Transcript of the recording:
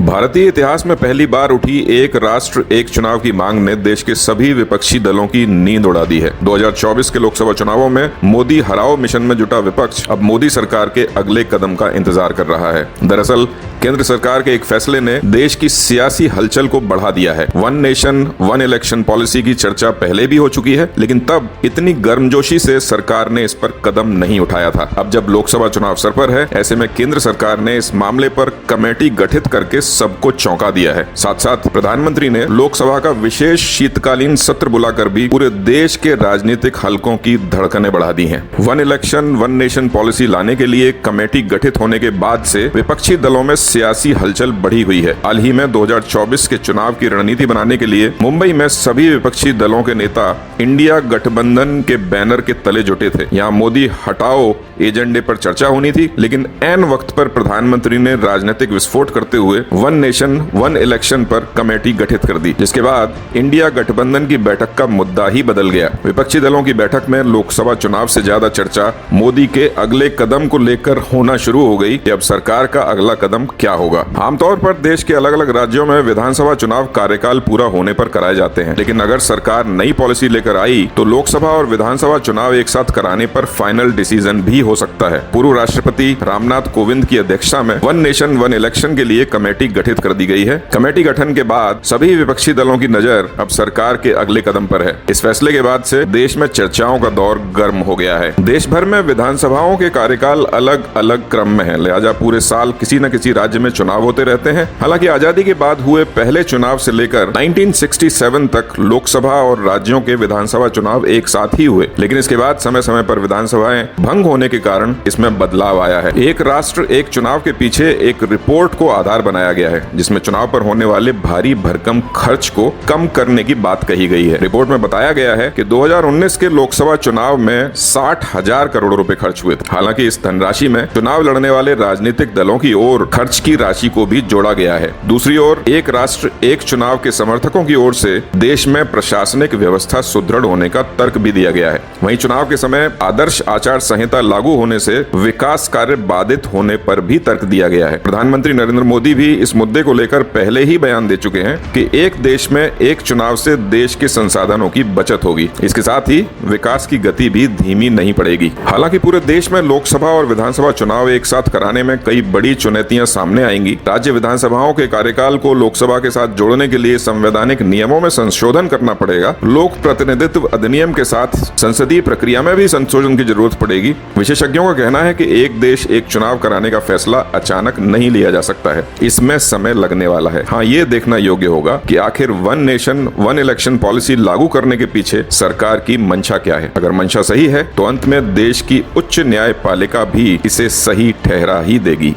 भारतीय इतिहास में पहली बार उठी एक राष्ट्र एक चुनाव की मांग ने देश के सभी विपक्षी दलों की नींद उड़ा दी है। 2024 के लोकसभा चुनावों में मोदी हराओ मिशन में जुटा विपक्ष अब मोदी सरकार के अगले कदम का इंतजार कर रहा है। दरअसल केंद्र सरकार के एक फैसले ने देश की सियासी हलचल को बढ़ा दिया है। One nation one election policy की चर्चा पहले भी हो चुकी है, लेकिन तब इतनी गर्मजोशी से सरकार ने इस पर कदम नहीं उठाया था। अब जब लोकसभा चुनाव सर पर है, ऐसे में केंद्र सरकार ने इस मामले पर कमेटी गठित करके सबको चौंका दिया है। साथ साथ प्रधानमंत्री ने लोकसभा का विशेष शीतकालीन सत्र बुलाकर भी पूरे देश के राजनीतिक हलकों की धड़कनें बढ़ा दी हैं। One election one nation policy लाने के लिए कमेटी गठित होने के बाद से विपक्षी दलों में सियासी हलचल बढ़ी हुई है। हाल ही में 2024 के चुनाव की रणनीति बनाने के लिए मुंबई में सभी विपक्षी दलों के नेता इंडिया गठबंधन के बैनर के तले जुटे थे। यहाँ मोदी हटाओ एजेंडे पर चर्चा होनी थी, लेकिन ऐन वक्त पर प्रधानमंत्री ने राजनीतिक विस्फोट करते हुए वन नेशन वन इलेक्शन पर कमेटी गठित कर दी, जिसके बाद इंडिया गठबंधन की बैठक का मुद्दा ही बदल गया। विपक्षी दलों की बैठक में लोकसभा चुनाव से ज्यादा चर्चा मोदी के अगले कदम को लेकर होना शुरू हो गई कि अब सरकार का अगला कदम क्या होगा। आमतौर पर देश के अलग अलग राज्यों में विधानसभा चुनाव कार्यकाल पूरा होने पर कराए जाते हैं, लेकिन अगर सरकार नई पॉलिसी लेकर आई तो लोकसभा और विधानसभा चुनाव एक साथ कराने पर फाइनल डिसीजन भी हो सकता है। पूर्व राष्ट्रपति रामनाथ कोविंद की अध्यक्षता में वन नेशन वन इलेक्शन के लिए कमेटी गठित कर दी गई है। कमेटी गठन के बाद सभी विपक्षी दलों की नजर अब सरकार के अगले कदम पर है। इस फैसले के बाद से देश में चर्चाओं का दौर गर्म हो गया है। देश भर में विधानसभाओं के कार्यकाल अलग अलग क्रम में है, लिहाजा पूरे साल किसी न किसी राज्य में चुनाव होते रहते हैं। हालांकि आजादी के बाद हुए पहले चुनाव से लेकर 1967 तक लोकसभा और राज्यों के विधानसभा चुनाव एक साथ ही हुए, लेकिन इसके बाद समय समय पर विधानसभाएं भंग होने के कारण इसमें बदलाव आया है। एक राष्ट्र एक चुनाव के पीछे एक रिपोर्ट को आधार बनाया गया है, जिसमें चुनाव पर होने वाले भारी भरकम खर्च को कम करने की बात कही गई है। रिपोर्ट में बताया गया है कि 2019 के लोकसभा चुनाव में 60,000 करोड़ रुपए खर्च हुए थे। हालांकि इस धनराशि में चुनाव लड़ने वाले राजनीतिक दलों की ओर खर्च की राशि को भी जोड़ा गया है। दूसरी ओर एक राष्ट्र एक चुनाव के समर्थकों की ओर से देश में प्रशासनिक व्यवस्था सुदृढ़ होने का तर्क भी दिया गया है। वहीं चुनाव के समय आदर्श आचार संहिता लागू होने से विकास कार्य बाधित होने पर भी तर्क दिया गया है। प्रधानमंत्री नरेंद्र मोदी भी इस मुद्दे को लेकर पहले ही बयान दे चुके हैं कि एक देश में एक चुनाव से देश के संसाधनों की बचत होगी। इसके साथ ही विकास की गति भी धीमी नहीं पड़ेगी। हालांकि पूरे देश में लोकसभा और विधानसभा चुनाव एक साथ कराने में कई बड़ी चुनौतियां सामने आएंगी। राज्य विधानसभाओं के कार्यकाल को लोकसभा के साथ जोड़ने के लिए संवैधानिक नियमों में संशोधन करना पड़ेगा। लोक प्रतिनिधित्व अधिनियम के साथ संसदीय प्रक्रिया में भी संशोधन की जरूरत पड़ेगी। विशेषज्ञों का कहना है कि एक देश एक चुनाव कराने का फैसला अचानक नहीं लिया जा सकता है, इसमें समय लगने वाला है। हाँ, ये देखना योग्य होगा कि आखिर one nation one election policy लागू करने के पीछे सरकार की मंशा क्या है। अगर मंशा सही है तो अंत में देश की उच्च न्यायपालिका भी इसे सही ठहरा ही देगी।